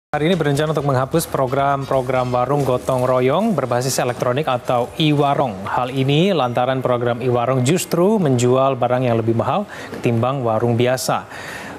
Hari ini berencana untuk menghapus program-program warung gotong royong berbasis elektronik atau e-warung. Hal ini lantaran program e-warung justru menjual barang yang lebih mahal ketimbang warung biasa.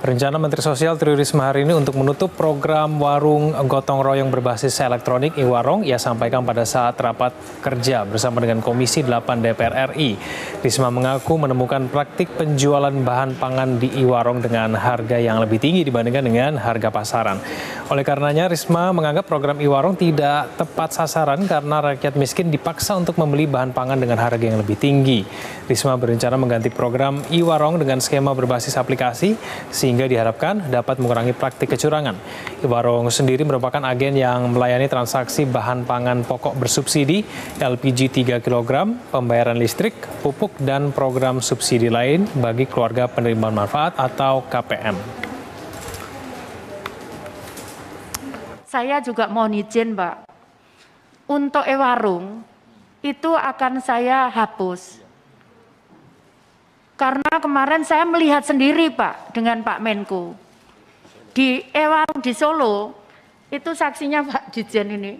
Rencana Menteri Sosial Tri Risma hari ini untuk menutup program warung gotong royong berbasis elektronik e-warung ia sampaikan pada saat rapat kerja bersama dengan Komisi 8 DPR RI. Risma mengaku menemukan praktik penjualan bahan pangan di e-warung dengan harga yang lebih tinggi dibandingkan dengan harga pasaran. Oleh karenanya, Risma menganggap program e-warung tidak tepat sasaran karena rakyat miskin dipaksa untuk membeli bahan pangan dengan harga yang lebih tinggi. Risma berencana mengganti program e-warung dengan skema berbasis aplikasi sehingga diharapkan dapat mengurangi praktik kecurangan. E-warung sendiri merupakan agen yang melayani transaksi bahan pangan pokok bersubsidi, LPG 3 kg, pembayaran listrik, pupuk, dan program subsidi lain bagi keluarga penerima manfaat atau KPM. Saya juga mohon izin, Pak. Untuk e-warung itu akan saya hapus. Karena kemarin saya melihat sendiri, Pak, dengan Pak Menko. Di e-warung di Solo, itu saksinya Pak Dirjen ini.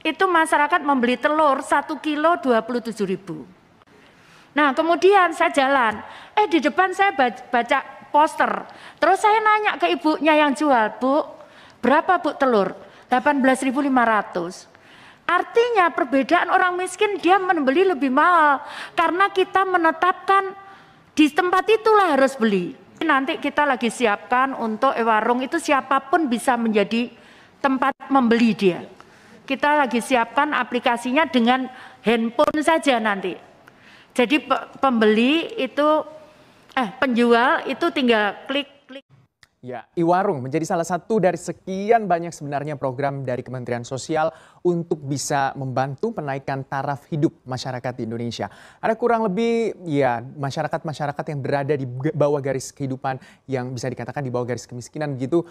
Itu masyarakat membeli telur 1 kilo 27.000. Nah, kemudian saya jalan. Di depan saya baca poster. Terus saya nanya ke ibunya yang jual, "Bu, berapa Bu telur?" 18.500. Artinya perbedaan orang miskin dia membeli lebih mahal. Karena kita menetapkan di tempat itulah harus beli. Nanti kita lagi siapkan untuk e-warung itu siapapun bisa menjadi tempat membeli dia. Kita lagi siapkan aplikasinya dengan handphone saja nanti. Jadi pembeli itu, penjual itu tinggal klik. Ya, e-warung menjadi salah satu dari sekian banyak sebenarnya program dari Kementerian Sosial untuk bisa membantu menaikkan taraf hidup masyarakat di Indonesia. Ada kurang lebih masyarakat-masyarakat yang berada di bawah garis kehidupan yang bisa dikatakan di bawah garis kemiskinan begitu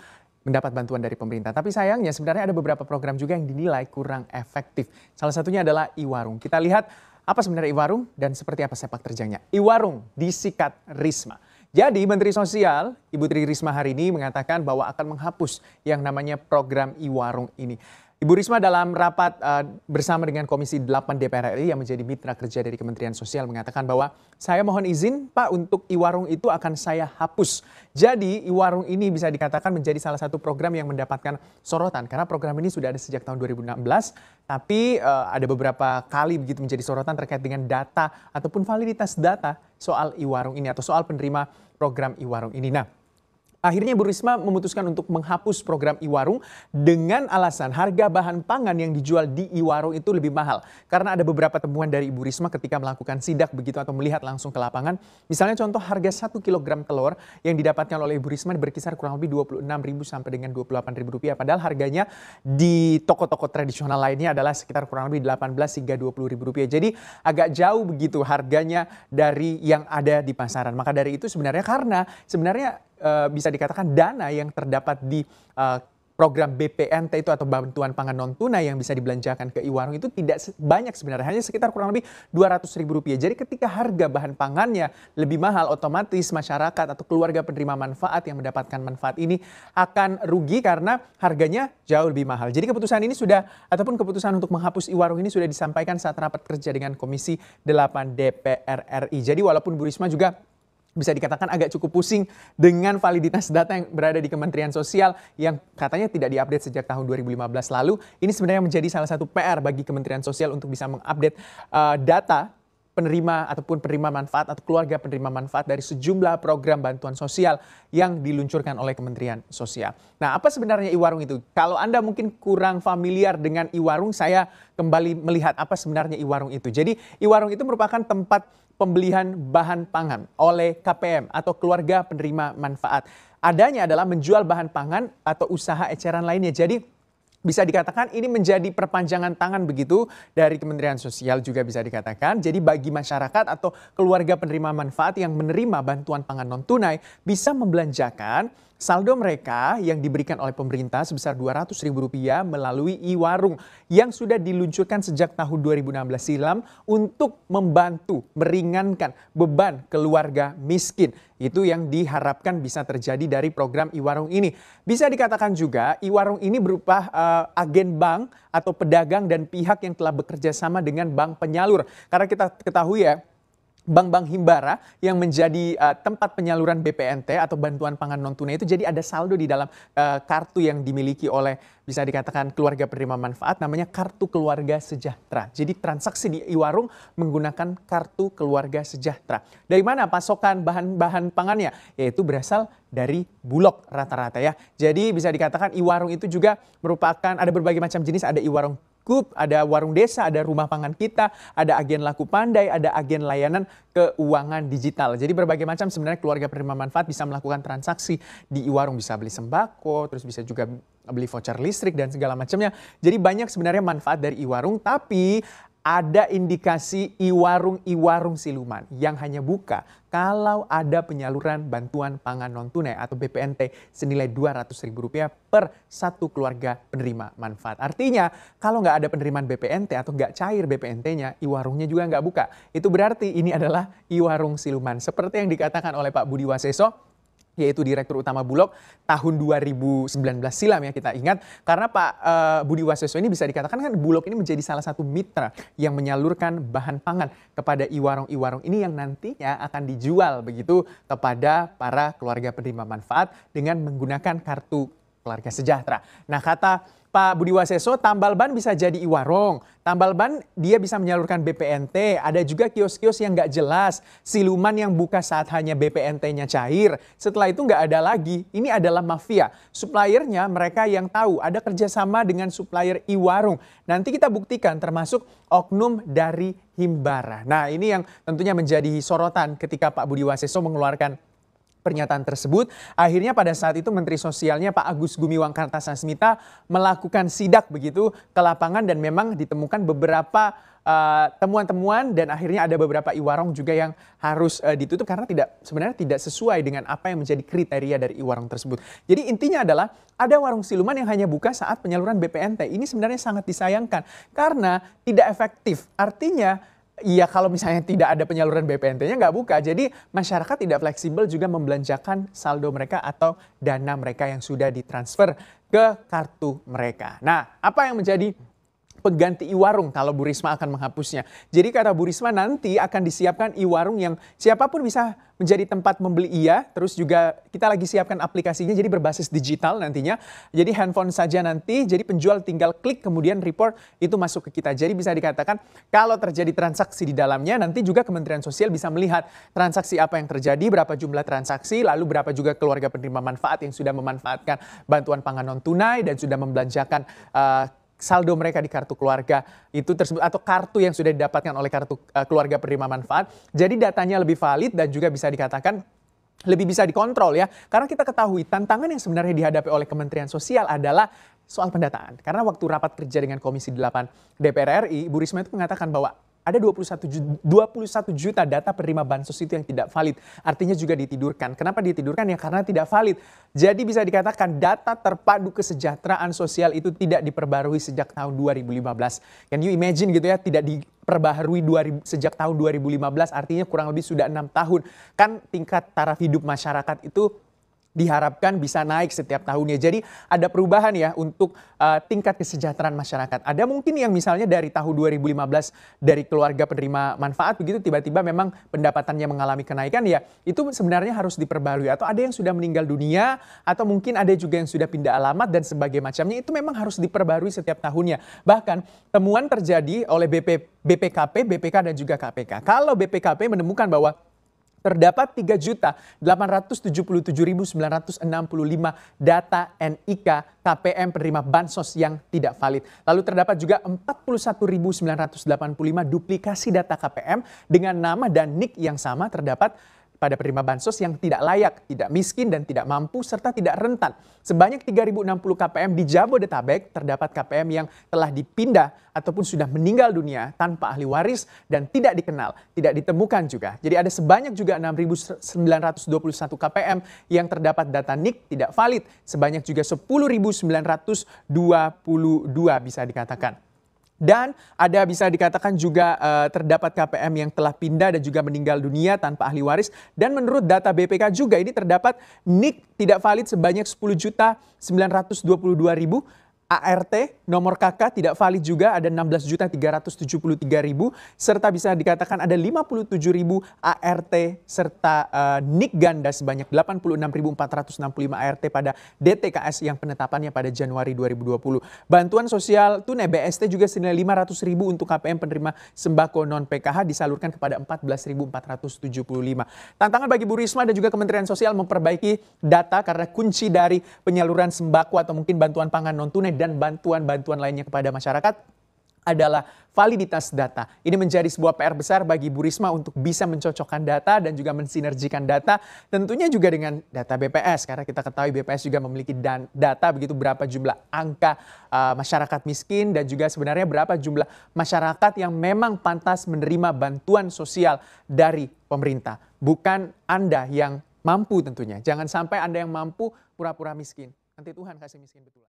mendapat bantuan dari pemerintah. Tapi sayangnya sebenarnya ada beberapa program juga yang dinilai kurang efektif. Salah satunya adalah e-warung. Kita lihat apa sebenarnya e-warung dan seperti apa sepak terjangnya. E-warung disikat Risma. Jadi Menteri Sosial, Ibu Tri Risma hari ini mengatakan bahwa akan menghapus yang namanya program e-warung ini. Ibu Risma dalam rapat bersama dengan Komisi 8 DPR RI yang menjadi mitra kerja dari Kementerian Sosial mengatakan bahwa saya mohon izin Pak untuk e-warung itu akan saya hapus. Jadi e-warung ini bisa dikatakan menjadi salah satu program yang mendapatkan sorotan karena program ini sudah ada sejak tahun 2016 tapi ada beberapa kali begitu menjadi sorotan terkait dengan data ataupun validitas data soal e-warung ini atau soal penerima program e-warung ini. Nah, akhirnya Bu Risma memutuskan untuk menghapus program e-warung dengan alasan harga bahan pangan yang dijual di e-warung itu lebih mahal. Karena ada beberapa temuan dari Ibu Risma ketika melakukan sidak begitu atau melihat langsung ke lapangan. Misalnya contoh harga 1 kg telur yang didapatkan oleh Ibu Risma berkisar kurang lebih Rp26.000 sampai dengan Rp28.000. Padahal harganya di toko-toko tradisional lainnya adalah sekitar kurang lebih Rp18.000 hingga Rp20.000. Jadi agak jauh begitu harganya dari yang ada di pasaran. Maka dari itu sebenarnya bisa dikatakan dana yang terdapat di program BPNT itu atau bantuan pangan non tunai yang bisa dibelanjakan ke e-warung itu tidak banyak sebenarnya, hanya sekitar kurang lebih Rp200.000. Jadi ketika harga bahan pangannya lebih mahal, otomatis masyarakat atau keluarga penerima manfaat yang mendapatkan manfaat ini akan rugi karena harganya jauh lebih mahal. Jadi keputusan untuk menghapus e-warung ini sudah disampaikan saat rapat kerja dengan Komisi 8 DPR RI. Jadi walaupun Bu Risma juga bisa dikatakan agak cukup pusing dengan validitas data yang berada di Kementerian Sosial yang katanya tidak diupdate sejak tahun 2015 lalu. Ini sebenarnya menjadi salah satu PR bagi Kementerian Sosial untuk bisa mengupdate data penerima ataupun penerima manfaat atau keluarga penerima manfaat dari sejumlah program bantuan sosial yang diluncurkan oleh Kementerian Sosial. Nah, apa sebenarnya e-warung itu? Kalau Anda mungkin kurang familiar dengan e-warung, saya kembali melihat apa sebenarnya e-warung itu. Jadi, e-warung itu merupakan tempat pembelian bahan pangan oleh KPM atau keluarga penerima manfaat. Adanya adalah menjual bahan pangan atau usaha eceran lainnya. Jadi bisa dikatakan ini menjadi perpanjangan tangan begitu dari Kementerian Sosial juga bisa dikatakan. Jadi bagi masyarakat atau keluarga penerima manfaat yang menerima bantuan pangan non tunai bisa membelanjakan saldo mereka yang diberikan oleh pemerintah sebesar Rp200.000 melalui e-warung yang sudah diluncurkan sejak tahun 2016 silam untuk membantu meringankan beban keluarga miskin. Itu yang diharapkan bisa terjadi dari program e-warung ini. Bisa dikatakan juga e-warung ini berupa agen bank atau pedagang dan pihak yang telah bekerja sama dengan bank penyalur. Karena kita ketahui ya, bank-bank himbara yang menjadi tempat penyaluran BPNT atau bantuan pangan non tunai itu jadi ada saldo di dalam kartu yang dimiliki oleh bisa dikatakan keluarga penerima manfaat, namanya kartu keluarga sejahtera. Jadi transaksi di e-warung menggunakan kartu keluarga sejahtera. Dari mana pasokan bahan-bahan pangannya? Yaitu berasal dari Bulog rata-rata ya. Jadi bisa dikatakan e-warung itu juga merupakan ada berbagai macam jenis, ada e-warung ada warung desa, ada rumah pangan kita, ada agen laku pandai, ada agen layanan keuangan digital. Jadi berbagai macam sebenarnya keluarga penerima manfaat bisa melakukan transaksi di e-warung, bisa beli sembako, terus bisa juga beli voucher listrik dan segala macamnya. Jadi banyak sebenarnya manfaat dari e-warung, tapi ada indikasi e-warung siluman yang hanya buka kalau ada penyaluran bantuan pangan non-tunai atau BPNT senilai Rp200.000 per satu keluarga penerima manfaat. Artinya kalau nggak ada penerimaan BPNT atau nggak cair BPNT-nya, e-warungnya juga nggak buka. Itu berarti ini adalah e-warung siluman. Seperti yang dikatakan oleh Pak Budi Waseso, yaitu Direktur Utama Bulog tahun 2019 silam ya kita ingat. Karena Pak Budi Waseso ini bisa dikatakan kan Bulog ini menjadi salah satu mitra yang menyalurkan bahan pangan kepada e-warung ini yang nantinya akan dijual begitu kepada para keluarga penerima manfaat dengan menggunakan kartu keluarga sejahtera. Nah kata Pak Budi Waseso, tambal ban bisa jadi e-warung. Tambal ban dia bisa menyalurkan BPNT. Ada juga kios-kios yang nggak jelas. Siluman yang buka saat hanya BPNT-nya cair. Setelah itu nggak ada lagi. Ini adalah mafia. Suppliernya mereka yang tahu ada kerjasama dengan supplier e-warung. Nanti kita buktikan termasuk oknum dari himbara. Nah ini yang tentunya menjadi sorotan ketika Pak Budi Waseso mengeluarkan pernyataan tersebut. Akhirnya pada saat itu Menteri Sosialnya Pak Agus Gumiwang Kartasasmita melakukan sidak begitu ke lapangan dan memang ditemukan beberapa temuan-temuan dan akhirnya ada beberapa e-warung juga yang harus ditutup karena sebenarnya tidak sesuai dengan apa yang menjadi kriteria dari e-warung tersebut. Jadi intinya adalah ada warung siluman yang hanya buka saat penyaluran BPNT. Ini sebenarnya sangat disayangkan karena tidak efektif. Artinya iya, kalau misalnya tidak ada penyaluran BPNT-nya nggak buka. Jadi masyarakat tidak fleksibel juga membelanjakan saldo mereka atau dana mereka yang sudah ditransfer ke kartu mereka. Nah, apa yang menjadi pengganti e-warung kalau Bu Risma akan menghapusnya? Jadi kata Bu Risma nanti akan disiapkan e-warung yang siapapun bisa menjadi tempat membeli terus juga kita lagi siapkan aplikasinya jadi berbasis digital nantinya. Jadi handphone saja nanti, jadi penjual tinggal klik kemudian report itu masuk ke kita. Jadi bisa dikatakan kalau terjadi transaksi di dalamnya nanti juga Kementerian Sosial bisa melihat transaksi apa yang terjadi, berapa jumlah transaksi, lalu berapa juga keluarga penerima manfaat yang sudah memanfaatkan bantuan pangan non tunai dan sudah membelanjakan saldo mereka di kartu keluarga itu tersebut atau kartu yang sudah didapatkan oleh kartu keluarga penerima manfaat. Jadi datanya lebih valid dan juga bisa dikatakan lebih bisa dikontrol ya. Karena kita ketahui tantangan yang sebenarnya dihadapi oleh Kementerian Sosial adalah soal pendataan. Karena waktu rapat kerja dengan Komisi 8 DPR RI, Bu Risma itu mengatakan bahwa ada 21 juta data penerima bansos itu yang tidak valid. Artinya juga ditidurkan. Kenapa ditidurkan? Ya karena tidak valid. Jadi bisa dikatakan data terpadu kesejahteraan sosial itu tidak diperbarui sejak tahun 2015. Can you imagine gitu ya, tidak diperbaharui sejak tahun 2015, artinya kurang lebih sudah 6 tahun. Kan tingkat taraf hidup masyarakat itu diharapkan bisa naik setiap tahunnya. Jadi ada perubahan ya untuk tingkat kesejahteraan masyarakat. Ada mungkin yang misalnya dari tahun 2015 dari keluarga penerima manfaat begitu tiba-tiba memang pendapatannya mengalami kenaikan ya itu sebenarnya harus diperbarui. Atau ada yang sudah meninggal dunia atau mungkin ada juga yang sudah pindah alamat dan sebagainya macamnya itu memang harus diperbarui setiap tahunnya. Bahkan temuan terjadi oleh BPKP, BPK dan juga KPK. Kalau BPKP menemukan bahwa terdapat 3.877.965 data NIK KPM penerima bansos yang tidak valid. Lalu terdapat juga 41.985 duplikasi data KPM dengan nama dan NIK yang sama terdapat pada penerima bansos yang tidak layak, tidak miskin, dan tidak mampu, serta tidak rentan. Sebanyak 3.060 KPM di Jabodetabek terdapat KPM yang telah dipindah ataupun sudah meninggal dunia tanpa ahli waris dan tidak dikenal, tidak ditemukan juga. Jadi ada sebanyak juga 6.921 KPM yang terdapat data NIK tidak valid, sebanyak juga 10.922 bisa dikatakan. Dan ada bisa dikatakan juga terdapat KPM yang telah pindah dan juga meninggal dunia tanpa ahli waris. Dan menurut data BPK juga ini terdapat NIK tidak valid sebanyak 10.922.000. ART nomor KK tidak valid juga ada 16.373.000, serta bisa dikatakan ada 57.000 ART serta NIK ganda sebanyak 86.465 ART pada DTKS yang penetapannya pada Januari 2020. Bantuan sosial tunai BST juga senilai 500.000 untuk KPM penerima sembako non PKH disalurkan kepada 14.475. Tantangan bagi Bu Risma dan juga Kementerian Sosial memperbaiki data karena kunci dari penyaluran sembako atau mungkin bantuan pangan non tunai dan bantuan-bantuan lainnya kepada masyarakat adalah validitas data. Ini menjadi sebuah PR besar bagi Bu Risma untuk bisa mencocokkan data dan juga mensinergikan data, tentunya juga dengan data BPS, karena kita ketahui BPS juga memiliki data begitu berapa jumlah angka masyarakat miskin dan juga sebenarnya berapa jumlah masyarakat yang memang pantas menerima bantuan sosial dari pemerintah. Bukan Anda yang mampu tentunya. Jangan sampai Anda yang mampu pura-pura miskin. Nanti Tuhan kasih miskin betul.